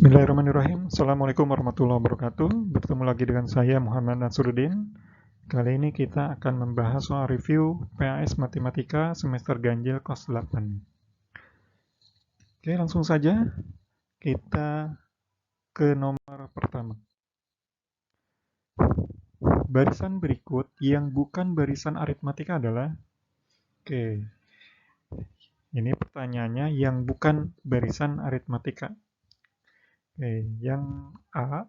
Bismillahirrahmanirrahim. Assalamualaikum warahmatullahi wabarakatuh. Bertemu lagi dengan saya Muhammad Nasruddin. Kali ini kita akan membahas soal review PAS Matematika semester ganjil kelas 8. Oke, langsung saja kita ke nomor pertama. Barisan berikut yang bukan barisan aritmatika adalah ini pertanyaannya yang bukan barisan aritmatika. Yang A,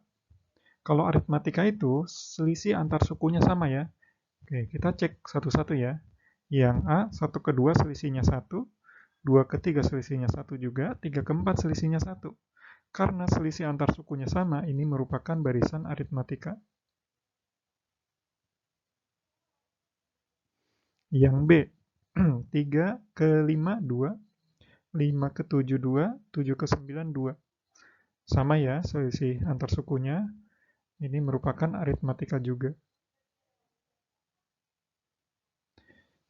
kalau aritmatika itu selisih antar sukunya sama ya. Kita cek satu-satu ya. Yang A, 1 ke 2 selisihnya 1, 2 ke 3 selisihnya 1 juga, 3 ke 4 selisihnya 1. Karena selisih antar sukunya sama, ini merupakan barisan aritmatika. Yang B, 3 ke 5, 2, 5 ke 7, 2, 7 ke 9, 2. Sama ya selisih antar sukunya, ini merupakan aritmatika juga.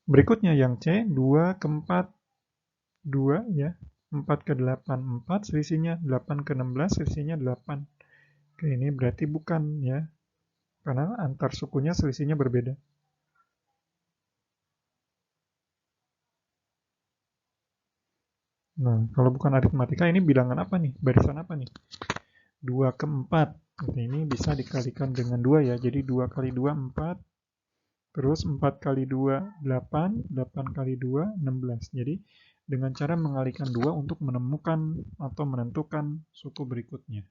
Berikutnya yang C, 2 ke 4, 2 ya, 4 ke 8, 4 selisihnya, 8 ke 16 selisihnya 8. Oke, ini berarti bukan ya, karena antar sukunya selisihnya berbeda. Nah, kalau bukan aritmatika ini bilangan apa nih? Barisan apa nih? 2 ke 4. Ini bisa dikalikan dengan 2 ya, jadi 2 kali 2, 4. Terus 4 kali 2, 8. 8 kali 2, 16. Jadi, dengan cara mengalikan 2 untuk menemukan atau menentukan suku berikutnya.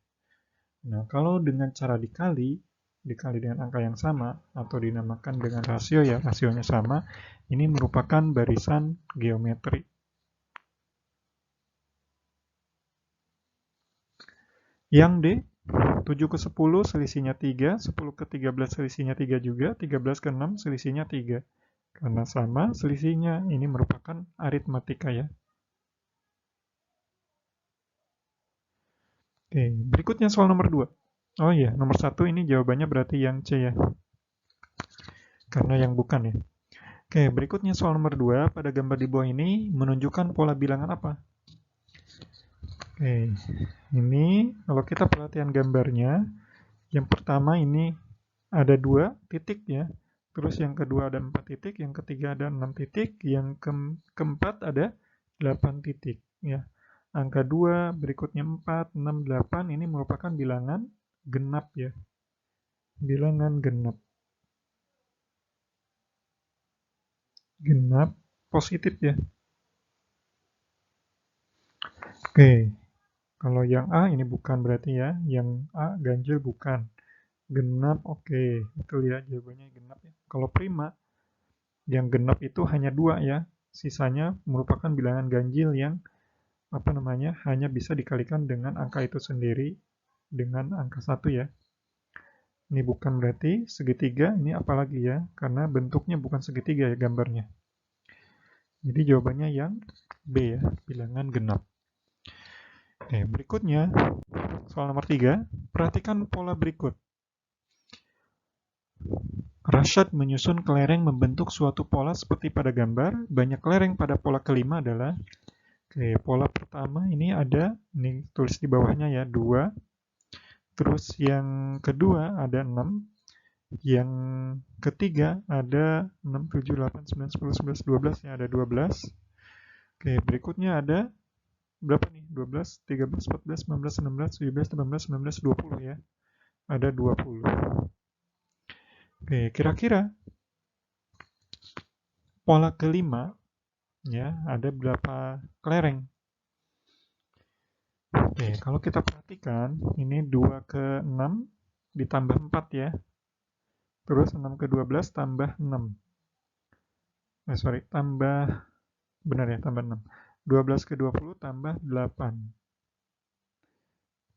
Nah, kalau dengan cara dikali dengan angka yang sama, atau dinamakan dengan rasio ya, rasionya sama, ini merupakan barisan geometri. Yang D, 7 ke 10 selisihnya 3, 10 ke 13 selisihnya 3 juga, 13 ke 6 selisihnya 3. Karena sama selisihnya, ini merupakan aritmatika ya. Oke, berikutnya soal nomor 2. Oh iya, nomor 1 ini jawabannya berarti yang C ya. Karena yang bukan ya. Oke, berikutnya soal nomor 2. Pada gambar di bawah ini menunjukkan pola bilangan apa? Oke, ini kalau kita perhatian gambarnya, yang pertama ini ada 2 titik ya, terus yang kedua ada 4 titik, yang ketiga ada 6 titik, yang keempat ada 8 titik ya. Angka 2, berikutnya 4, 6, 8 ini merupakan bilangan genap ya. Bilangan genap. Genap positif ya. Oke. Kalau yang A ini bukan berarti ya, yang A ganjil bukan. Genap oke, betul ya jawabannya genap ya. Kalau prima, yang genap itu hanya 2 ya, sisanya merupakan bilangan ganjil yang hanya bisa dikalikan dengan angka itu sendiri dengan angka 1 ya. Ini bukan berarti segitiga, ini apalagi ya, karena bentuknya bukan segitiga ya gambarnya. Jadi jawabannya yang B ya, bilangan genap. Oke, berikutnya soal nomor 3, perhatikan pola berikut. Rashad menyusun kelereng membentuk suatu pola seperti pada gambar. Banyak kelereng pada pola kelima adalah, pola pertama ini ada, ini tulis di bawahnya ya, 2. Terus yang kedua ada 6. Yang ketiga ada 6, 7, 8, 9, 10, 11, 12, ya ada 12. Berikutnya ada berapa nih? 12, 13, 14, 15, 16, 17, 18, 19, 20 ya. Ada 20. Kira-kira pola kelima ya ada berapa kelereng? Kalau kita perhatikan ini 2 ke 6 ditambah 4 ya. Terus 6 ke 12 tambah 6. Benar ya, tambah 6. 12 ke 20 tambah 8.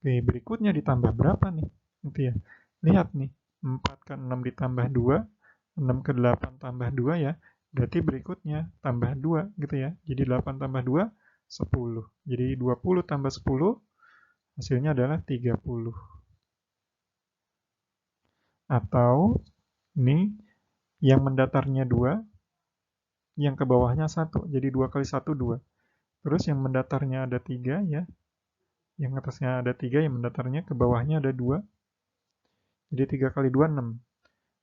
Berikutnya ditambah berapa nih? Gitu ya. Lihat nih, 4 ke 6 ditambah 2, 6 ke 8 tambah 2 ya. Berarti berikutnya tambah 2 gitu ya. Jadi 8 tambah 2, 10. Jadi 20 tambah 10, hasilnya adalah 30. Atau, ini yang mendatarnya 2, yang ke bawahnya 1. Jadi 2 kali 1, 2. Terus yang mendatarnya ada 3 ya. Yang atasnya ada 3, yang mendatarnya ke bawahnya ada 2. Jadi 3 kali 2, 6.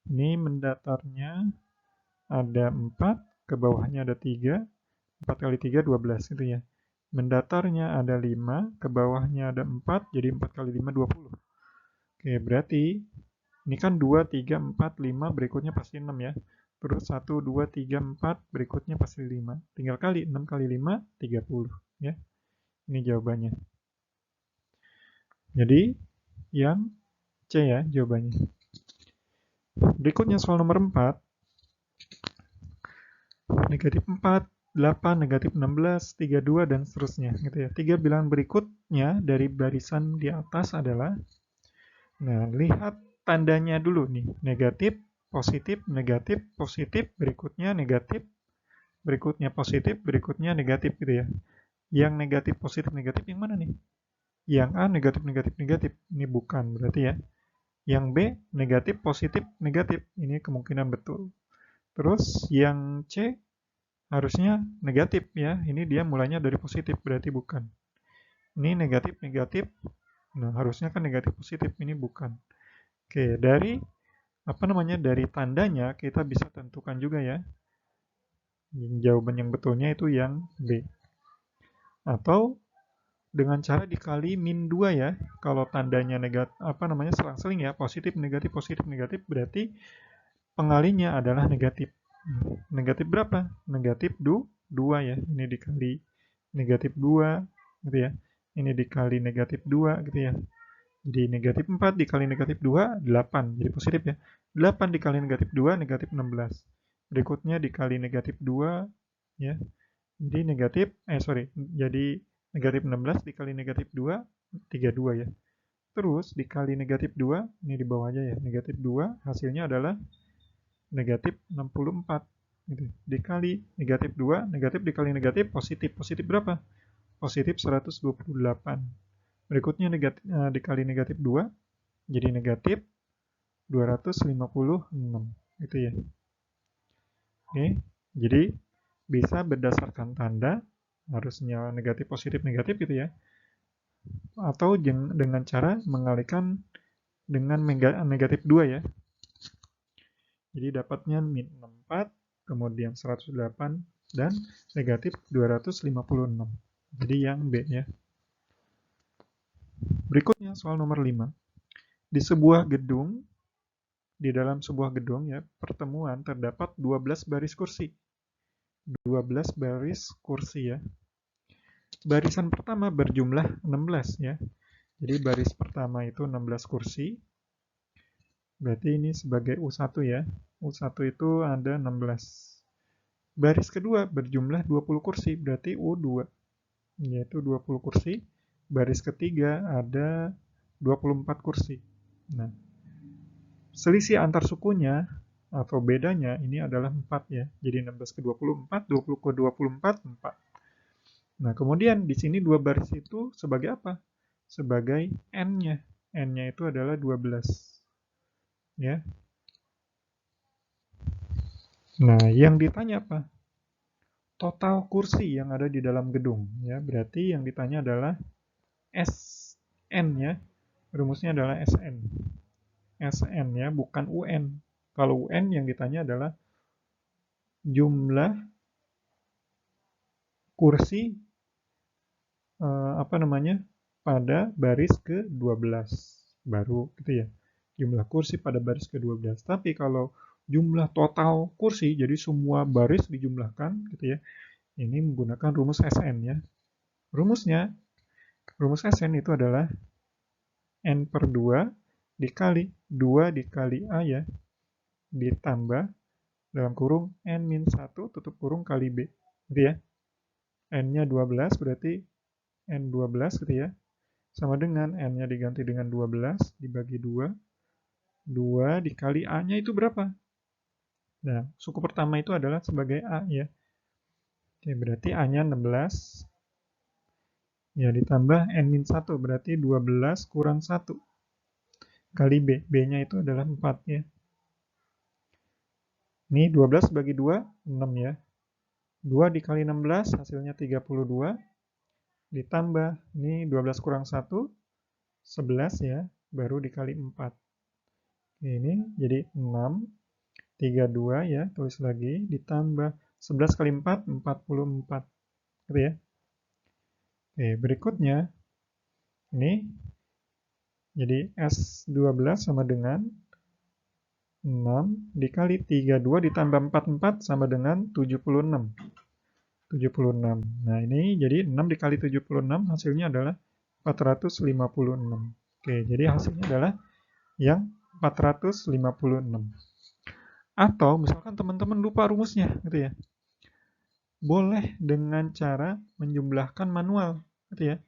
Ini mendatarnya ada 4, ke bawahnya ada 3. 4 kali 3, 12 gitu ya. Mendatarnya ada 5, ke bawahnya ada 4, jadi 4 kali 5, 20. Oke, berarti ini kan 2, 3, 4, 5, berikutnya pasti 6 ya. Terus 1, 2, 3, 4, berikutnya pasti 5. Tinggal kali, 6 kali 5, 30. Ya. Ini jawabannya. Jadi, yang C ya jawabannya. Berikutnya soal nomor 4. Negatif 4, 8, negatif 16, 32, dan seterusnya. Gitu ya. 3 bilangan berikutnya dari barisan di atas adalah, nah, lihat tandanya dulu nih. Negatif, positif, berikutnya negatif, berikutnya positif, berikutnya negatif gitu ya. Yang negatif, positif, negatif yang mana nih? Yang A negatif, negatif, negatif. Ini bukan berarti ya. Yang B negatif, positif, negatif. Ini kemungkinan betul. Terus yang C harusnya negatif ya. Ini dia mulainya dari positif, berarti bukan. Ini negatif, negatif. Nah, harusnya kan negatif positif, ini bukan. Oke, dari dari tandanya kita bisa tentukan juga ya. Jawaban yang betulnya itu yang B. Atau dengan cara dikali min 2 ya. Kalau tandanya negatif selang-seling ya, positif, negatif, berarti pengalinya adalah negatif. Negatif berapa? Negatif 2 ya. Ini dikali negatif 2 gitu ya. Ini dikali negatif 2 gitu ya. Jadi negatif 4 dikali negatif 2, 8. Jadi positif ya. 8 dikali negatif 2, negatif 16. Berikutnya dikali negatif 2 ya. Jadi jadi negatif 16 dikali negatif 2, 32 ya. Terus dikali negatif 2, ini di bawah aja ya. Negatif 2 hasilnya adalah negatif 64. Gitu. Dikali negatif 2, negatif dikali negatif, positif. Positif berapa? Positif 128. Berikutnya dikali negatif 2, jadi negatif 256. Gitu ya. Oke, jadi bisa berdasarkan tanda, harusnya negatif, positif, negatif gitu ya. Atau dengan cara mengalihkan dengan negatif 2 ya. Jadi dapatnya min 64, kemudian 108, dan negatif 256. Jadi yang B ya. Berikutnya soal nomor 5. Di dalam sebuah gedung ya, pertemuan terdapat 12 baris kursi. 12 baris kursi ya. Barisan pertama berjumlah 16 ya. Jadi baris pertama itu 16 kursi. Berarti ini sebagai U1 ya. U1 itu ada 16. Baris kedua berjumlah 20 kursi, berarti U2. Yaitu 20 kursi. Baris ketiga ada 24 kursi. Nah, selisih antar sukunya atau bedanya ini adalah 4 ya. Jadi 16 ke 24, 20 ke 24, 4. Nah, kemudian di sini dua baris itu sebagai apa? Sebagai N-nya. N-nya itu adalah 12. Ya. Nah, yang ditanya apa? Total kursi yang ada di dalam gedung. Ya, berarti yang ditanya adalah SN ya. Rumusnya adalah SN. SN ya, bukan UN. Kalau UN yang ditanya adalah jumlah kursi pada baris ke-12 baru gitu ya. Jumlah kursi pada baris ke-12. Tapi kalau jumlah total kursi, jadi semua baris dijumlahkan gitu ya. Ini menggunakan rumus SN ya. Rumus SN itu adalah N per 2 dikali 2 dikali A ya, ditambah dalam kurung N-1 tutup kurung kali B. Gitu ya. N-nya 12 berarti N12 gitu ya. Sama dengan N-nya diganti dengan 12 dibagi 2. 2 dikali A-nya itu berapa? Nah, suku pertama itu adalah sebagai A ya. Oke, berarti A-nya 16. Ya, ditambah N-1 berarti 12 kurang 1 kali B. B-nya itu adalah 4 ya. Ini 12 bagi 2, 6 ya. 2 dikali 16 hasilnya 32. ditambah, ini 12 kurang 1, 11 ya, baru dikali 4. Ini jadi 6, 32 ya, tulis lagi, ditambah 11 kali 4, 44. Gitu ya. Oke, berikutnya, ini jadi S12 sama dengan 6 dikali 32 ditambah 44 sama dengan 76. 76. Nah, ini jadi 6 dikali 76 hasilnya adalah 456. Oke, jadi hasilnya adalah yang 456. Atau misalkan teman-teman lupa rumusnya gitu ya. Boleh dengan cara menjumlahkan manual gitu ya.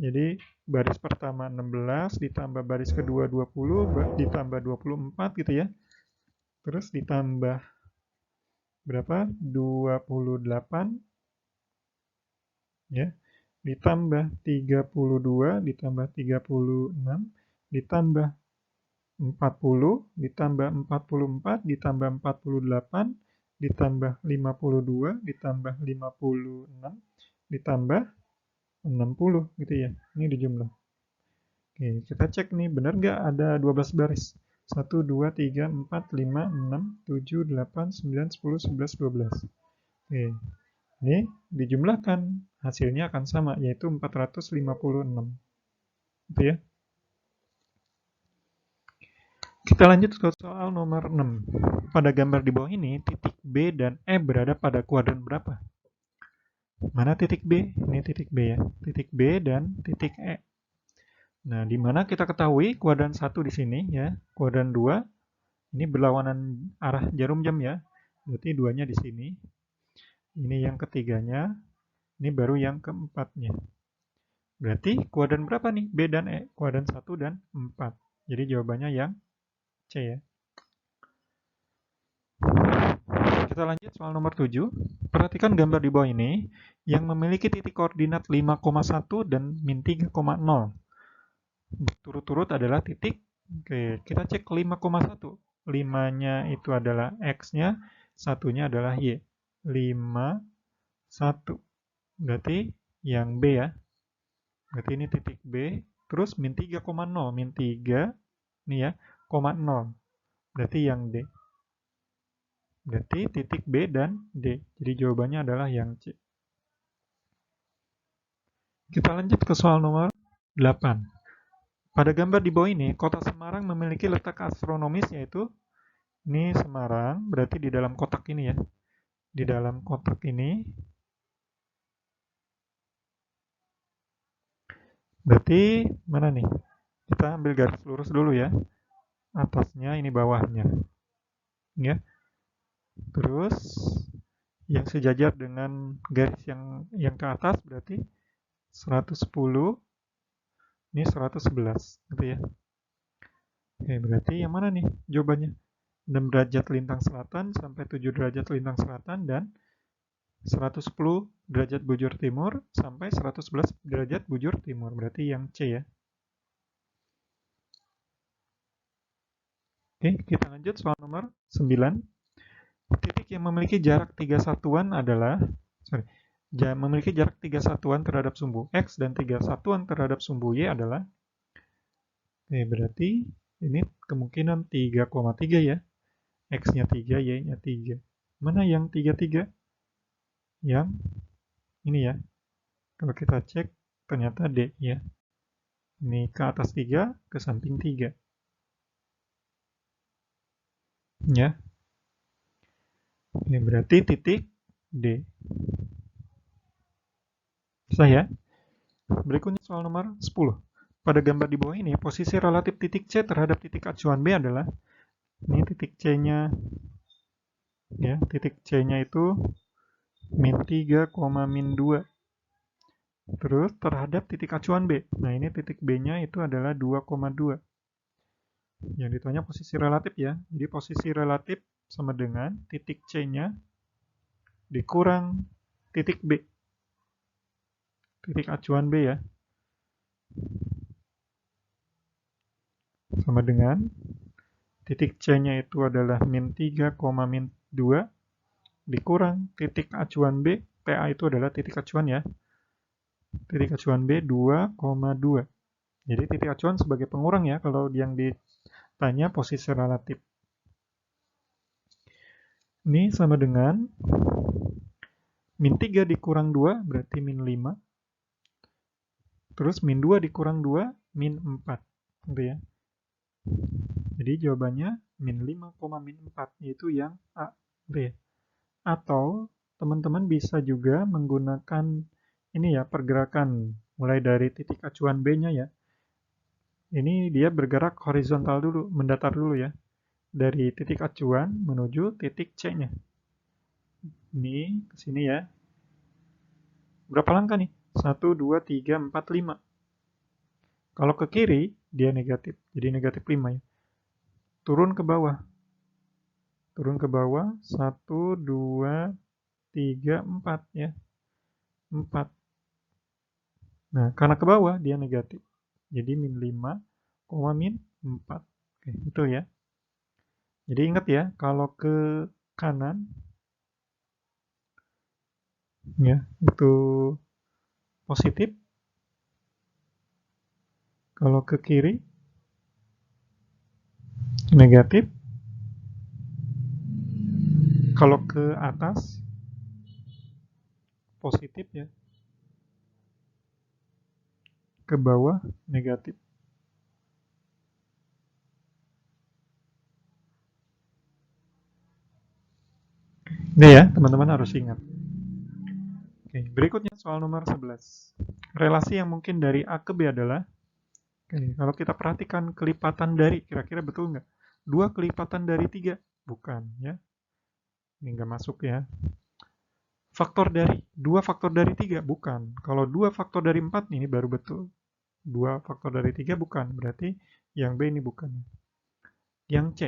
Jadi baris pertama 16 ditambah baris kedua 20 ditambah 24 gitu ya. Terus ditambah berapa? 28 ya. Ditambah 32 ditambah 36 ditambah 40 ditambah 44 ditambah 48 ditambah 52 ditambah 56 ditambah 60 gitu ya. Ini dijumlah. Oke, kita cek nih, benar nggak ada 12 baris? 1, 2, 3, 4, 5, 6, 7, 8, 9, 10, 11, 12. Oke, ini dijumlahkan, hasilnya akan sama, yaitu 456. Gitu ya. Kita lanjut ke soal nomor 6. Pada gambar di bawah ini, titik B dan E berada pada kuadran berapa? Mana titik B? Ini titik B ya. Titik B dan titik E. Nah, di mana kita ketahui kuadran 1 di sini ya, kuadran 2 ini berlawanan arah jarum jam ya. Berarti 2-nya di sini. Ini yang ketiganya, ini baru yang keempatnya. Berarti kuadran berapa nih? B dan E. Kuadran 1 dan 4. Jadi jawabannya yang C ya. Kita lanjut soal nomor 7. Perhatikan gambar di bawah ini yang memiliki titik koordinat 5,1 dan min 3,0. Berturut-turut adalah titik. Oke, kita cek 5,1. 5-nya itu adalah X-nya, 1-nya adalah Y. 5, 1. Berarti yang B ya. Berarti ini titik B. Terus min 3,0. Min 3, nih ya, 0. Berarti yang D. Berarti titik B dan D. Jadi jawabannya adalah yang C. Kita lanjut ke soal nomor 8. Pada gambar di bawah ini, kota Semarang memiliki letak astronomis yaitu ini Semarang, berarti di dalam kotak ini ya. Di dalam kotak ini, berarti mana nih? Kita ambil garis lurus dulu ya. Atasnya, ini bawahnya. Ya. Terus, yang sejajar dengan garis yang ke atas berarti 110, ini 111, gitu ya. Oke, berarti yang mana nih jawabannya? 6 derajat lintang selatan sampai 7 derajat lintang selatan dan 110 derajat bujur timur sampai 111 derajat bujur timur. Berarti yang C ya. Oke, kita lanjut soal nomor 9. Titik yang memiliki jarak 3 satuan adalah memiliki jarak 3 satuan terhadap sumbu X dan 3 satuan terhadap sumbu Y adalah berarti ini kemungkinan 3,3 ya. X-nya 3, Y-nya 3. Mana yang 3,3? Yang ini ya. Kalau kita cek, ternyata D ya. Ini ke atas 3, ke samping 3. Ya. Ini berarti titik D. Bisa ya? Berikutnya soal nomor 10. Pada gambar di bawah ini, posisi relatif titik C terhadap titik acuan B adalah ini titik C-nya ya, titik C-nya itu min 3, min 2. Terus terhadap titik acuan B. Nah, ini titik B-nya itu adalah 2,2. Yang ditanya posisi relatif ya. Jadi posisi relatif sama dengan titik C-nya dikurang titik B. Titik acuan B ya. Sama dengan titik C-nya itu adalah min 3, min 2 dikurang titik acuan B. PA itu adalah titik acuan ya. Titik acuan B 2,2. Jadi titik acuan sebagai pengurang ya kalau yang ditanya posisi relatif. Ini sama dengan min 3 dikurang 2 berarti min 5. Terus min 2 dikurang 2 min 4. Gitu ya. Jadi jawabannya min 5, min 4 yaitu yang A. Gitu ya. Atau teman-teman bisa juga menggunakan ini ya pergerakan mulai dari titik acuan B-nya ya. Ini dia bergerak horizontal dulu, mendatar dulu ya. Dari titik acuan menuju titik C-nya. Ini ke sini ya. Berapa langkah nih? 1, 2, 3, 4, 5. Kalau ke kiri, dia negatif. Jadi negatif 5 ya. Turun ke bawah. Turun ke bawah. 1, 2, 3, 4 ya. 4. Nah, karena ke bawah, dia negatif. Jadi min 5, min 4. Oke, itu ya. Jadi ingat ya, kalau ke kanan, ya, itu positif. Kalau ke kiri, negatif. Kalau ke atas, positif ya. Ke bawah, negatif. Ini ya, teman-teman harus ingat. Oke, berikutnya soal nomor 11. Relasi yang mungkin dari A ke B adalah, kalau kita perhatikan kelipatan dari, kira-kira betul nggak? 2 kelipatan dari 3? Bukan, ya. Ini nggak masuk ya. Faktor dari, 2 faktor dari 3? Bukan. Kalau 2 faktor dari 4, ini baru betul. 2 faktor dari 3 bukan, berarti yang B ini bukan. Yang C,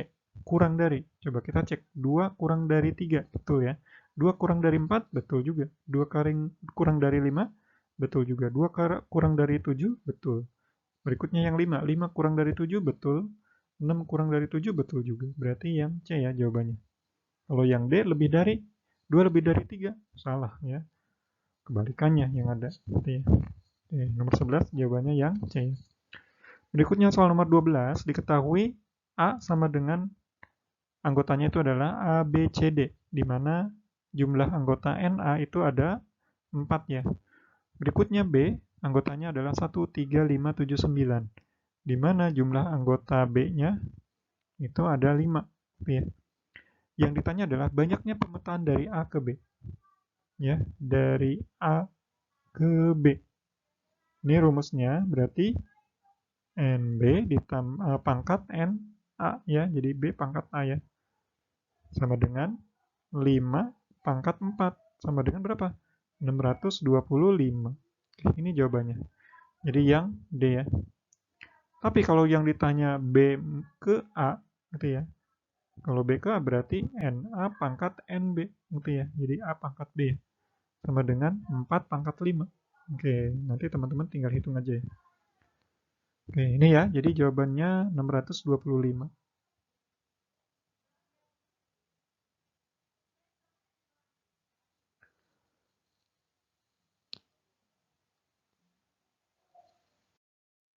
kurang dari. Coba kita cek, 2 kurang dari 3, betul ya. 2 kurang dari 4, betul juga. 2 kurang dari 5, betul juga. 2 kurang dari 7, betul. Berikutnya yang 5, 5 kurang dari 7, betul. 6 kurang dari 7, betul juga. Berarti yang C ya jawabannya. Kalau yang D lebih dari, 2 lebih dari 3, salah ya. Kebalikannya yang ada. Berarti ya. Oke, nomor 11 jawabannya yang C. Berikutnya soal nomor 12, diketahui A sama dengan anggotanya itu adalah A, B, C, D, di mana jumlah anggota NA itu ada 4 ya. Berikutnya B, anggotanya adalah 1, 3, 5, 7, 9, di mana jumlah anggota B-nya itu ada 5. Ya. Yang ditanya adalah banyaknya pemetaan dari A ke B. Ya, dari A ke B. Ini rumusnya berarti NB pangkat NA ya, jadi B pangkat A ya. Sama dengan 5 pangkat 4. Sama dengan berapa? 625. Oke, ini jawabannya. Jadi yang D ya. Tapi kalau yang ditanya B ke A, gitu ya. Kalau B ke A berarti NA pangkat NB, gitu ya. Jadi A pangkat B ya. Sama dengan 4 pangkat 5. Oke, nanti teman-teman tinggal hitung aja ya. Oke, ini ya. Jadi jawabannya 625.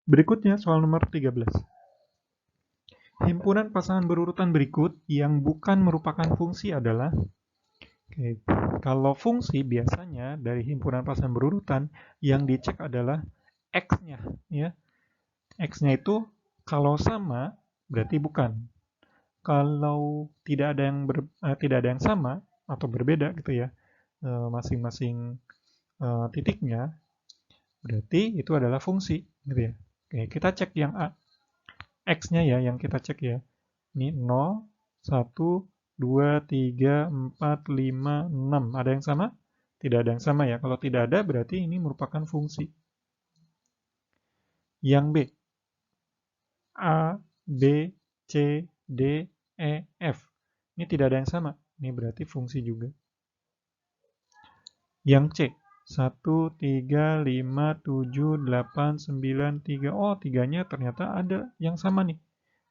Berikutnya soal nomor 13. Himpunan pasangan berurutan berikut yang bukan merupakan fungsi adalah, kalau fungsi biasanya dari himpunan pasangan berurutan yang dicek adalah X-nya. Ya. X-nya itu kalau sama berarti bukan. Kalau tidak ada yang sama atau berbeda gitu ya, masing-masing titiknya, berarti itu adalah fungsi gitu ya. Oke, kita cek yang A. X-nya ya yang kita cek ya. Ini 0, 1, 2, 3, 4, 5, 6. Ada yang sama? Tidak ada yang sama ya. Kalau tidak ada berarti ini merupakan fungsi. Yang B. A, B, C, D, E, F. Ini tidak ada yang sama. Ini berarti fungsi juga. Yang C. 1, 3, 5, 7, 8, 9, 3. Oh, tiganya ternyata ada yang sama nih.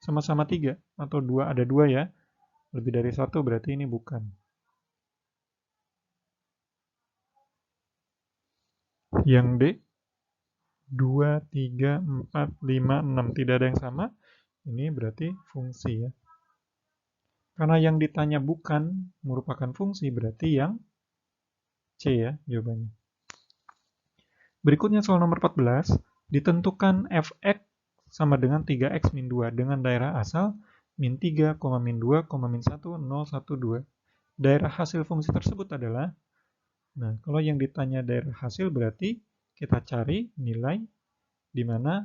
Sama-sama 3. Atau 2, ada 2 ya. Lebih dari 1 berarti ini bukan. Yang D. 2, 3, 4, 5, 6. Tidak ada yang sama. Ini berarti fungsi ya. Karena yang ditanya bukan merupakan fungsi, berarti yang C ya jawabannya. Berikutnya soal nomor 14. Ditentukan fx sama dengan 3x min 2 dengan daerah asal min 3, min 2, min 1, 0, 1, 2. Daerah hasil fungsi tersebut adalah, nah kalau yang ditanya daerah hasil berarti kita cari nilai di mana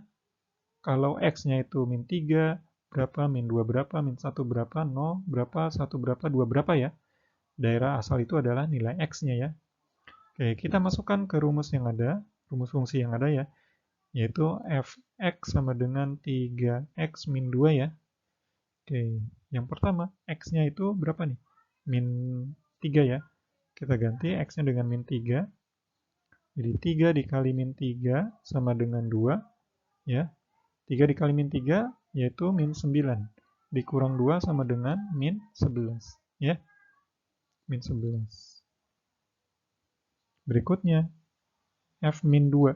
kalau x-nya itu min 3 berapa, min 2 berapa, min 1 berapa, 0 berapa, 1 berapa, 2 berapa ya. Daerah asal itu adalah nilai x-nya ya. Oke, kita masukkan ke rumus yang ada, rumus fungsi yang ada ya, yaitu fx sama dengan 3x min 2 ya. Oke, yang pertama, x-nya itu berapa nih? Min 3 ya. Kita ganti x-nya dengan min 3. Jadi 3 dikali min 3 sama dengan 2 ya. 3 dikali min 3 yaitu min 9. Dikurang 2 sama dengan min 11 ya. Min 11. Berikutnya f min 2.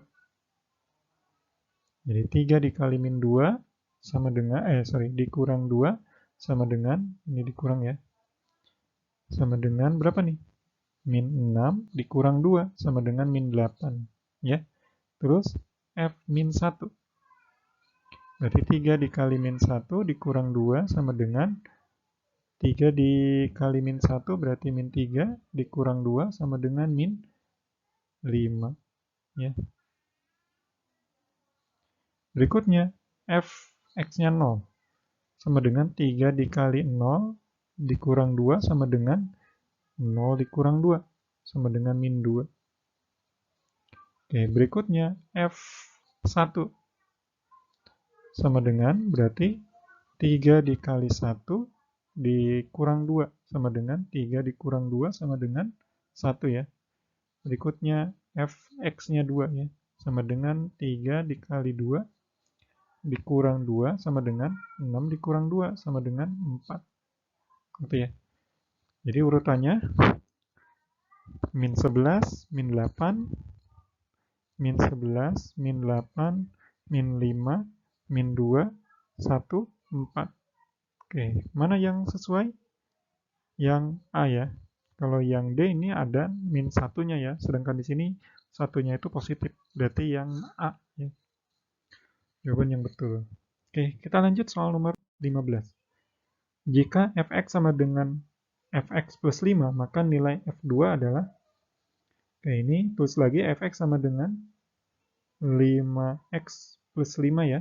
Jadi 3 dikali min 2 sama dengan, dikurang 2 sama dengan, ini dikurang ya, sama dengan berapa nih? Min 6 dikurang 2 sama dengan min 8 ya. Terus f min 1. Berarti 3 dikali min 1 dikurang 2 sama dengan 3 dikali min 1 berarti min 3 dikurang 2 sama dengan min 5 ya. Berikutnya f x-nya 0 sama dengan 3 dikali 0 dikurang 2 sama dengan 0 dikurang 2 sama dengan min 2. Oke, berikutnya f1 sama dengan berarti 3 dikali 1 dikurang 2 sama dengan 3 dikurang 2 sama dengan 1 ya. Berikutnya fx-nya 2 ya, sama dengan 3 dikali 2 dikurang 2 sama dengan 6 dikurang 2 sama dengan 4. Gitu ya. Jadi urutannya min 11, min 8, min 11, min 8, min 5, min 2, 1, 4. Oke, mana yang sesuai? Yang A ya. Kalau yang D ini ada min satunya ya, sedangkan di sini satunya itu positif. Berarti yang A ya. Jawaban yang betul. Oke, kita lanjut soal nomor 15. Jika fx sama dengan fx plus 5, maka nilai f2 adalah, oke ini tulis lagi fx sama dengan 5x plus 5 ya.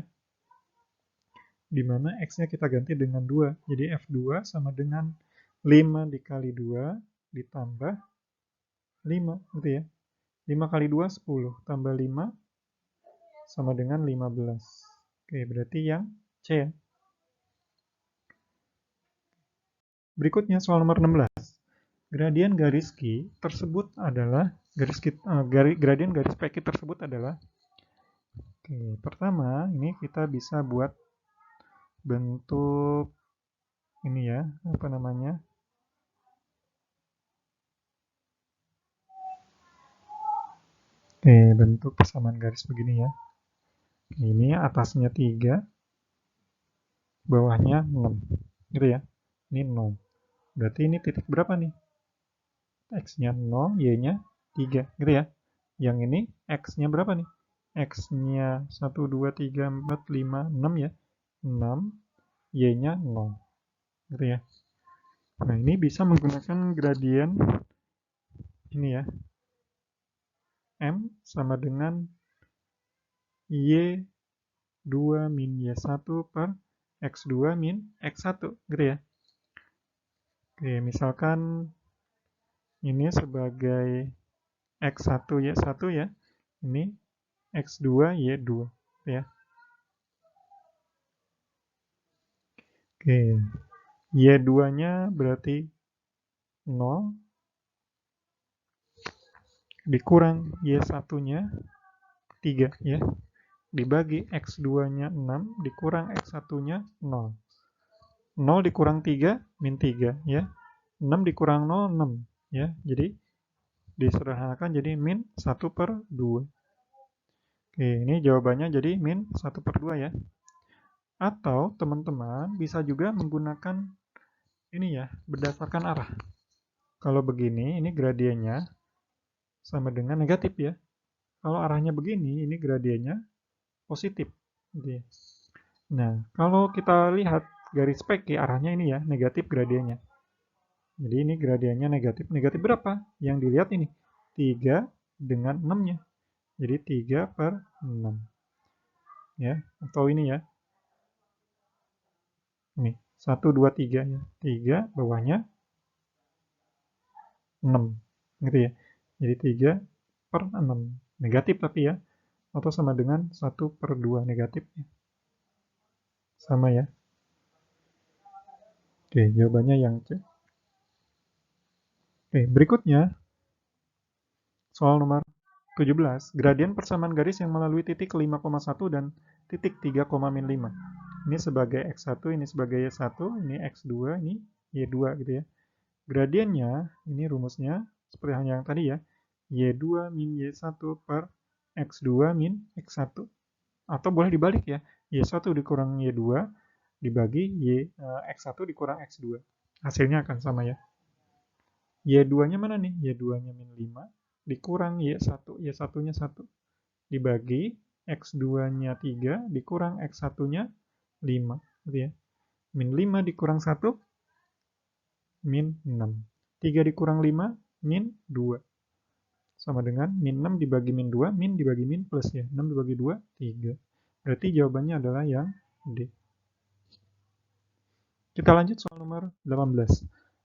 Dimana x-nya kita ganti dengan 2. Jadi f2 sama dengan 5 dikali 2 ditambah 5, gitu ya. 5 kali 2, 10. Tambah 5 sama dengan 15. Oke, berarti yang C ya. Berikutnya soal nomor 16. Gradien garis Q tersebut adalah, gradien garis PQ tersebut adalah, oke, pertama ini kita bisa buat bentuk ini ya, apa namanya? Oke, bentuk persamaan garis begini ya. Ini atasnya 3, bawahnya 6. Gitu ya. Ini 0. Berarti ini titik berapa nih? X-nya 0, Y-nya 3. Gitu ya. Yang ini X-nya berapa nih? X-nya 1, 2, 3, 4, 5, 6 ya. 6, Y-nya 0. Gitu ya. Nah, ini bisa menggunakan gradien ini ya. M sama dengan Y2 min Y1 per X2 min X1. Gitu ya. Oke, misalkan ini sebagai X1 Y1 ya. Ini X2 Y2 ya. Oke. Y2-nya berarti 0 dikurang Y1-nya 3 ya. Dibagi X2-nya 6 dikurang X1-nya 0. 0 dikurang 3 min 3 ya. 6 dikurang 0 6 ya. Jadi disederhanakan jadi min 1/2. Oke, ini jawabannya jadi min 1/2 ya. Atau teman-teman bisa juga menggunakan ini ya, berdasarkan arah. Kalau begini, ini gradiennya sama dengan negatif ya. Kalau arahnya begini, ini gradiennya positif. Gitu ya. Nah, kalau kita lihat garis PQ, arahnya ini ya, negatif gradiennya. Jadi ini gradiennya negatif. Negatif berapa? Yang dilihat ini, 3 dengan 6-nya. Jadi 3/6. Ya, atau ini ya, ini 1, 2, 3 ya. 3 bawahnya 6. Gitu ya. Jadi 3/6. Negatif tapi ya. Atau sama dengan 1/2 negatifnya. Sama ya. Oke, jawabannya yang C. Oke, berikutnya soal nomor 17. Gradien persamaan garis yang melalui titik 5,1 dan titik 3,-5. Ini sebagai X1, ini sebagai Y1, ini X2, ini Y2 gitu ya. Gradiennya, ini rumusnya seperti yang tadi ya. Y2 min Y1 per X2 min X1. Atau boleh dibalik ya. Y1 dikurang Y2 dibagi X1 dikurang X2. Hasilnya akan sama ya. Y2-nya mana nih? Y2-nya min 5 dikurang Y1. Y1-nya 1 dibagi X2-nya 3 dikurang X1-nya 5. Gitu ya. Min 5 dikurang 1 min 6. 3 dikurang 5 min 2. Sama dengan min 6 dibagi min 2, min dibagi min plus ya. 6 dibagi 2, 3. Berarti jawabannya adalah yang D. Kita lanjut soal nomor 18.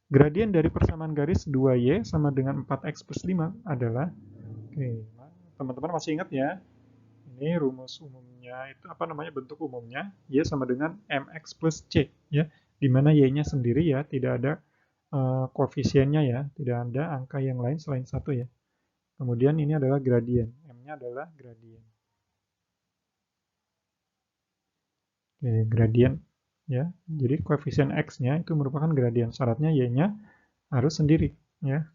Gradien dari persamaan garis 2Y sama dengan 4X plus 5 adalah, oke, teman-teman masih ingat ya, ini rumus umumnya itu apa namanya, bentuk umumnya, Y sama dengan MX plus C, ya, di mana Y-nya sendiri ya, tidak ada koefisiennya ya, tidak ada angka yang lain selain 1 ya. Kemudian ini adalah gradien, M-nya adalah gradien. Oke, gradien ya. Jadi koefisien X-nya itu merupakan gradien. Syaratnya Y-nya harus sendiri ya.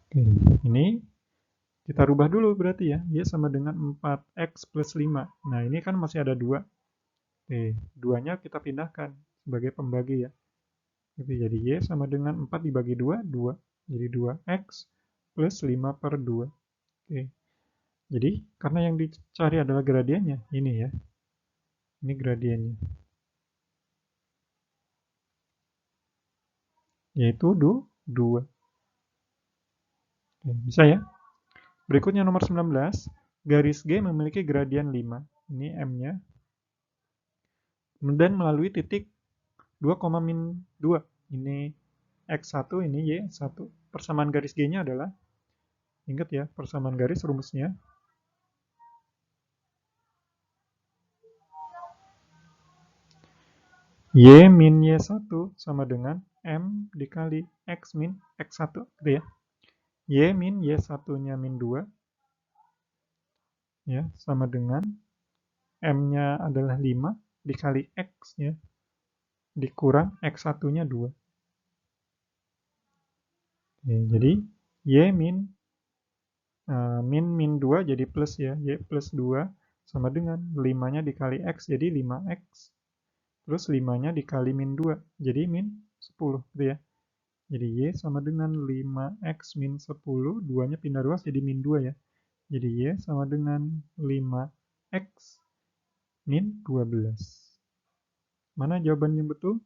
Oke, ini kita rubah dulu berarti ya. Y sama dengan 4X plus 5. Nah, ini kan masih ada 2. Oke, 2-nya kita pindahkan sebagai pembagi ya. Jadi Y sama dengan 4 dibagi 2, 2. Jadi 2X plus 5/2. Oke. Jadi, karena yang dicari adalah gradiennya, ini ya. Ini gradiennya. Yaitu 2. Oke, bisa ya? Berikutnya nomor 19. Garis G memiliki gradien 5. Ini M-nya. Dan melalui titik 2,-2. Ini X1, ini Y1. Persamaan garis G-nya adalah, ingat ya, persamaan garis rumusnya. Y min Y1 sama dengan M dikali X min X1, gitu ya. Y min Y1-nya min 2, ya, sama dengan M-nya adalah 5 dikali X, ya, dikurang X1-nya 2. Oke, jadi Y min 2 jadi plus ya, Y plus 2 sama dengan 5-nya dikali X, jadi 5X. Terus 5-nya dikali min 2, jadi min 10, gitu ya. Jadi Y sama dengan 5X min 10, 2-nya pindah ruas jadi min 2 ya. Jadi Y sama dengan 5X min 12. Mana jawaban yang betul?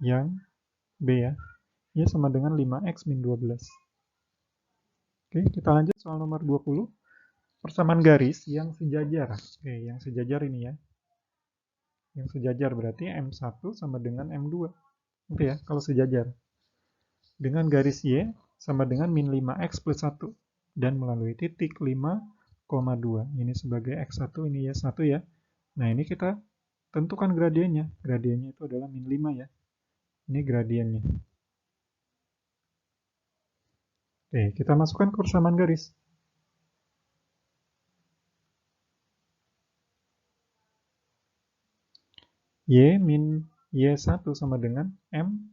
Yang B ya. Y sama dengan 5X min 12. Oke, kita lanjut soal nomor 20. Persamaan garis yang sejajar. Oke, yang sejajar ini ya. Yang sejajar berarti M1 sama dengan M2. Oke ya, kalau sejajar. Dengan garis Y sama dengan min 5X plus 1. Dan melalui titik 5,2. Ini sebagai X1, ini Y1 ya. Nah, ini kita tentukan gradiennya. Gradiennya itu adalah min 5 ya. Ini gradiennya. Oke, kita masukkan ke persamaan garis. Y min Y1 sama dengan M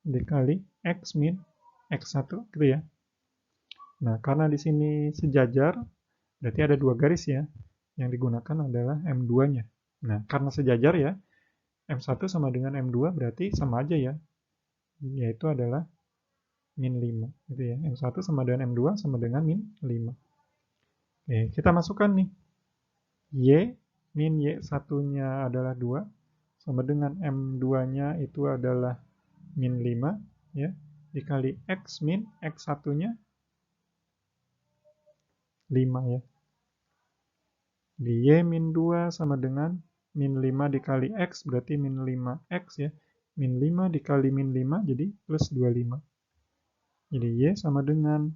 dikali X min X1, gitu ya. Nah, karena di sini sejajar, Berarti ada 2 garis ya. Yang digunakan adalah M2-nya. Nah, karena sejajar ya, M1 sama dengan M2 berarti sama aja ya. Yaitu adalah min 5. Gitu ya. M1 sama dengan M2 sama dengan min 5. Oke, kita masukkan nih. Y min Y1-nya adalah 2 sama dengan M2-nya itu adalah min 5 ya, dikali X min X1-nya 5 ya. Di Y min 2 sama dengan min 5 dikali X berarti min 5X ya. Min 5 dikali min 5 jadi plus 25. Jadi Y sama dengan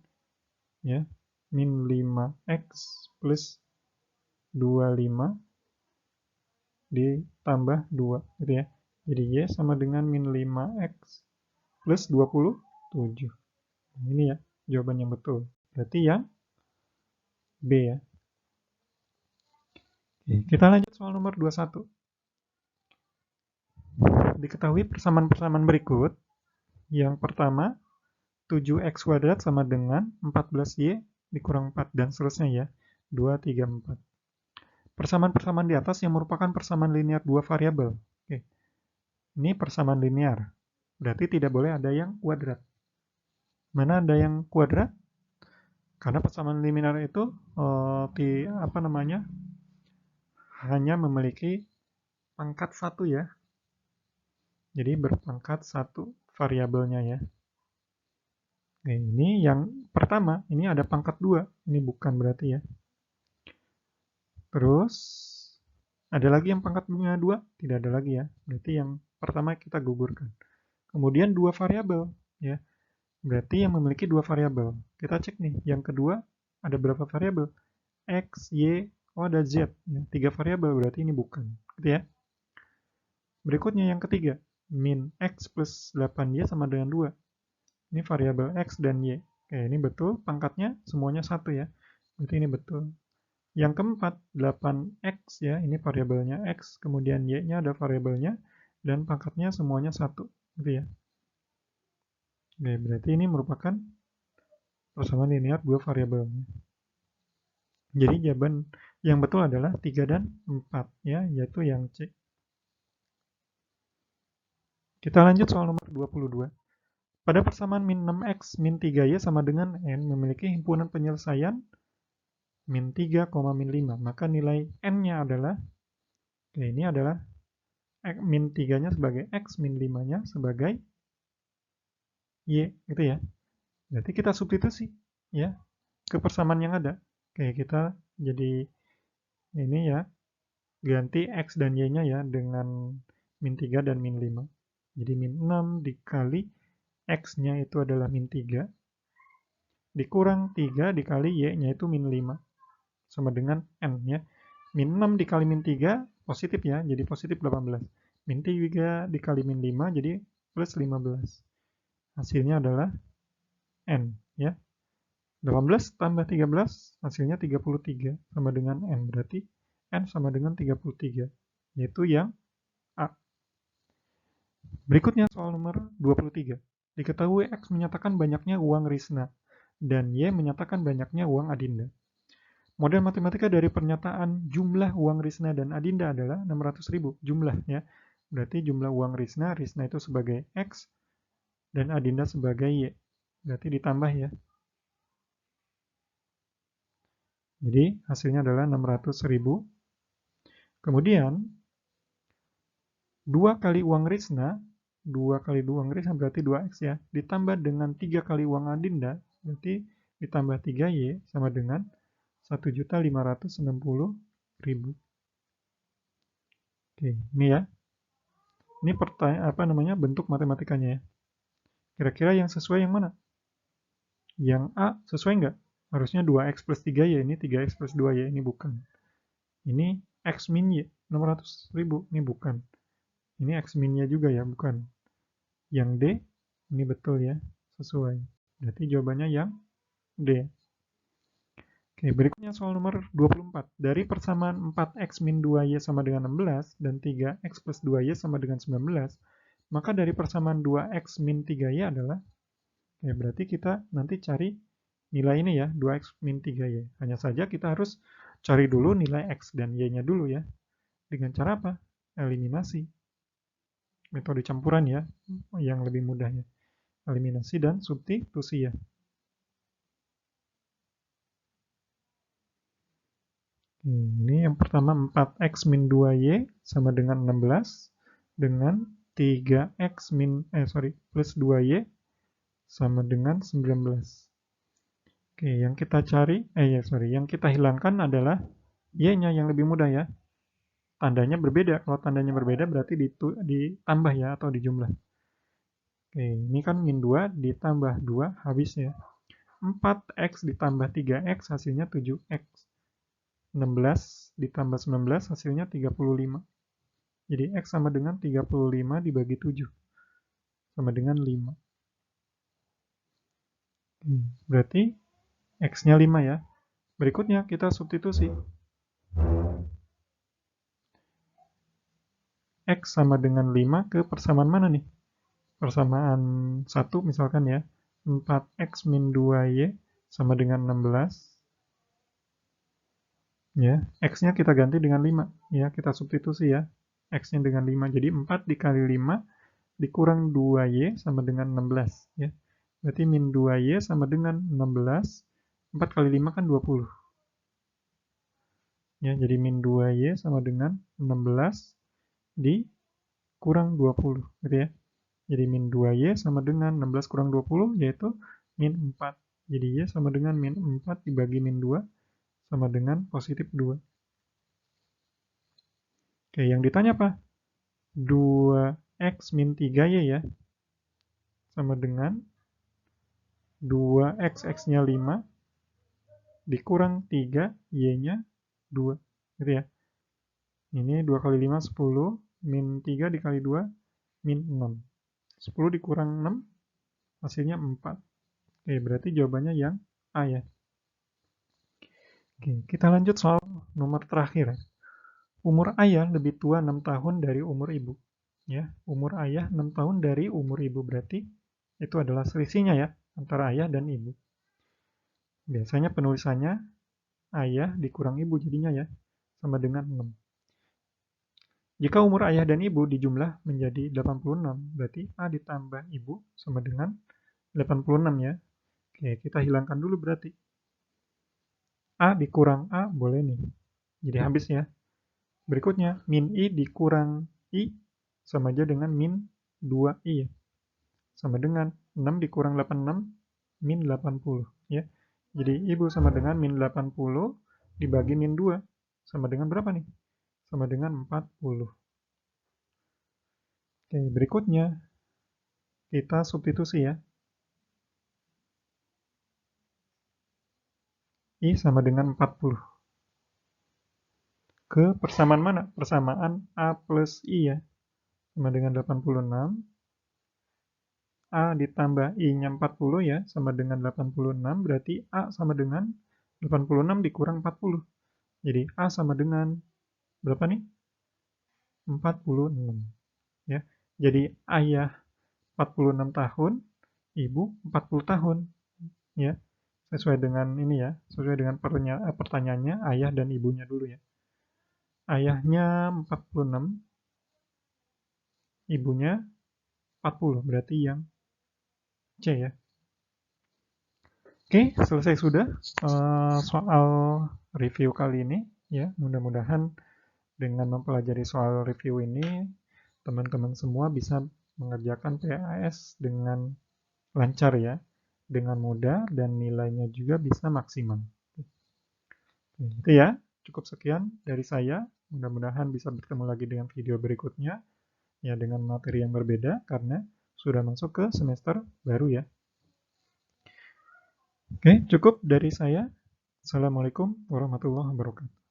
ya min 5X plus 25 ditambah 2 gitu ya. Jadi Y sama dengan min 5X plus 27. Nah, ini ya jawaban yang betul. Berarti yang B ya. Oke, kita lanjut soal nomor 21. Diketahui persamaan-persamaan berikut. Yang pertama, 7x kuadrat sama dengan 14y dikurang 4 dan seterusnya ya. 2, 3, 4. Persamaan-persamaan di atas yang merupakan persamaan linear dua variabel. Oke. Ini persamaan linear. Berarti tidak boleh ada yang kuadrat. Mana ada yang kuadrat? Karena persamaan linear itu hanya memiliki pangkat 1 ya. Jadi berpangkat 1 variabelnya ya. Nah, ini yang pertama, ini ada pangkat 2. Ini bukan berarti ya. Terus, ada lagi yang pangkatnya 2? Tidak ada lagi ya. Berarti yang pertama kita gugurkan. Kemudian 2 variabel ya. Berarti yang memiliki 2 variabel. Kita cek nih, yang kedua ada berapa variabel? X, Y, oh ada Z. Ya, 3 variabel, berarti ini bukan. Gitu ya. Berikutnya yang ketiga, min X plus 8Y sama dengan 2. Ini variabel X dan Y. Oke, ini betul, pangkatnya semuanya 1 ya. Berarti ini betul. Yang keempat, 8X ya, ini variabelnya X, kemudian Y-nya ada variabelnya, dan pangkatnya semuanya 1. Gitu ya. Oke, berarti ini merupakan persamaan linear dua variabelnya. Jadi jawaban yang betul adalah 3 dan 4 ya, yaitu yang C. Kita lanjut soal nomor 22. Pada persamaan min 6x min 3y sama dengan n memiliki himpunan penyelesaian min 3, min 5. Maka nilai n-nya adalah, ini adalah min 3-nya sebagai x, min 5-nya sebagai y, gitu ya. Berarti kita substitusi ya ke persamaan yang ada. Oke, kita jadi ini ya, ganti x dan y-nya ya dengan min 3 dan min 5. Jadi min 6 dikali x-nya itu adalah min 3, dikurang 3 dikali y-nya itu min 5, sama dengan n ya. Min 6 dikali min 3, positif ya, jadi positif 18. Min 3 dikali min 5, jadi plus 15. Hasilnya adalah n ya. 18 tambah 13, hasilnya 33, sama dengan n. Berarti n sama dengan 33, yaitu yang A. Berikutnya soal nomor 23. Diketahui X menyatakan banyaknya uang Risna, dan Y menyatakan banyaknya uang Adinda. Model matematika dari pernyataan jumlah uang Risna dan Adinda adalah 600.000. Jumlah ya. Berarti jumlah uang Risna itu sebagai X, dan Adinda sebagai Y. Berarti ditambah ya. Jadi hasilnya adalah 600.000. Kemudian 2 kali uang Risna, 2 kali uang Risna berarti 2X ya, ditambah dengan 3 kali uang Adinda, berarti ditambah 3Y sama dengan 1.560.000. Oke, ini ya. Ini bentuk matematikanya ya. Kira-kira yang sesuai yang mana? Yang A sesuai nggak? Harusnya 2X plus 3Y, ini 3X plus 2Y, ini bukan. Ini X min Y, 600.000, ini bukan. Ini X min-nya juga ya, bukan. Yang D, ini betul ya, sesuai. Berarti jawabannya yang D. Oke, berikutnya soal nomor 24. Dari persamaan 4x min 2y sama dengan 16 dan 3x plus 2y sama dengan 19, maka dari persamaan 2x min 3y adalah, ya berarti kita nanti cari nilai ini ya, 2x min 3y. Hanya saja kita harus cari dulu nilai x dan y-nya dulu ya. Dengan cara apa? Eliminasi. Metode campuran ya, yang lebih mudah ya. Eliminasi dan substitusi ya. Ini yang pertama 4x min 2y sama dengan 16 dengan 3x plus 2y sama dengan 19. Oke, yang kita cari, yang kita hilangkan adalah y-nya yang lebih mudah ya. Tandanya berbeda. Kalau tandanya berbeda berarti ditambah ya atau dijumlah. Oke, ini kan min 2 ditambah 2 habis ya. 4x ditambah 3x hasilnya 7x. 16 ditambah 19 hasilnya 35. Jadi x sama dengan 35 dibagi 7. Sama dengan 5. Berarti x-nya 5 ya. Berikutnya kita substitusi. X sama dengan 5 ke persamaan mana nih? Persamaan 1 misalkan ya. 4x min 2y sama dengan 16. Ya, x-nya kita ganti dengan 5. Ya, kita substitusi ya. X-nya dengan 5. Jadi 4 dikali 5 dikurang 2y sama dengan 16. Ya. Berarti min 2y sama dengan 16. 4 kali 5 kan 20. Ya, jadi min 2y sama dengan 16 dikurang 20. Gitu ya. Jadi min 2y sama dengan 16 kurang 20 yaitu min 4. Jadi y sama dengan min 4 dibagi min 2 sama dengan positif 2. Oke, yang ditanya apa? 2x min 3y ya. Sama dengan 2x, x-nya 5, dikurang 3, y-nya 2. Gitu ya. Ini 2 kali 5, 10. Min 3 dikali 2, min 6. 10 dikurang 6, hasilnya 4. Oke, berarti jawabannya yang A ya. Oke, kita lanjut soal nomor terakhir. Umur ayah lebih tua 6 tahun dari umur ibu. Ya, umur ayah 6 tahun dari umur ibu berarti itu adalah selisihnya ya antara ayah dan ibu. Biasanya penulisannya ayah dikurang ibu jadinya ya sama dengan 6. Jika umur ayah dan ibu dijumlah menjadi 86, berarti A ditambah ibu sama dengan 86 ya. Oke, kita hilangkan dulu berarti. A dikurang A boleh nih. Jadi habis ya. Berikutnya, min I dikurang I sama aja dengan min 2I. Sama dengan 6 dikurang 86, min 80. Ya. Jadi ibu sama dengan min 80 dibagi min 2. Sama dengan berapa nih? Sama dengan 40. Oke, berikutnya kita substitusi ya. I sama dengan 40. Ke persamaan mana? Persamaan A plus I ya. Sama dengan 86. A ditambah I-nya 40 ya, sama dengan 86. Berarti A sama dengan 86 dikurang 40. Jadi A sama dengan berapa nih? 46. Ya. Jadi ayah 46 tahun, ibu 40 tahun. Ya. Sesuai dengan ini ya, sesuai dengan pertanyaannya ayah dan ibunya dulu ya. Ayahnya 46, ibunya 40, berarti yang C ya. Oke, selesai sudah soal review kali ini ya. Mudah-mudahan dengan mempelajari soal review ini teman-teman semua bisa mengerjakan PAS dengan lancar ya, dengan mudah dan nilainya juga bisa maksimal. Itu ya, cukup sekian dari saya. Mudah-mudahan bisa bertemu lagi dengan video berikutnya ya dengan materi yang berbeda karena sudah masuk ke semester baru ya. Oke, cukup dari saya. Assalamualaikum warahmatullahi wabarakatuh.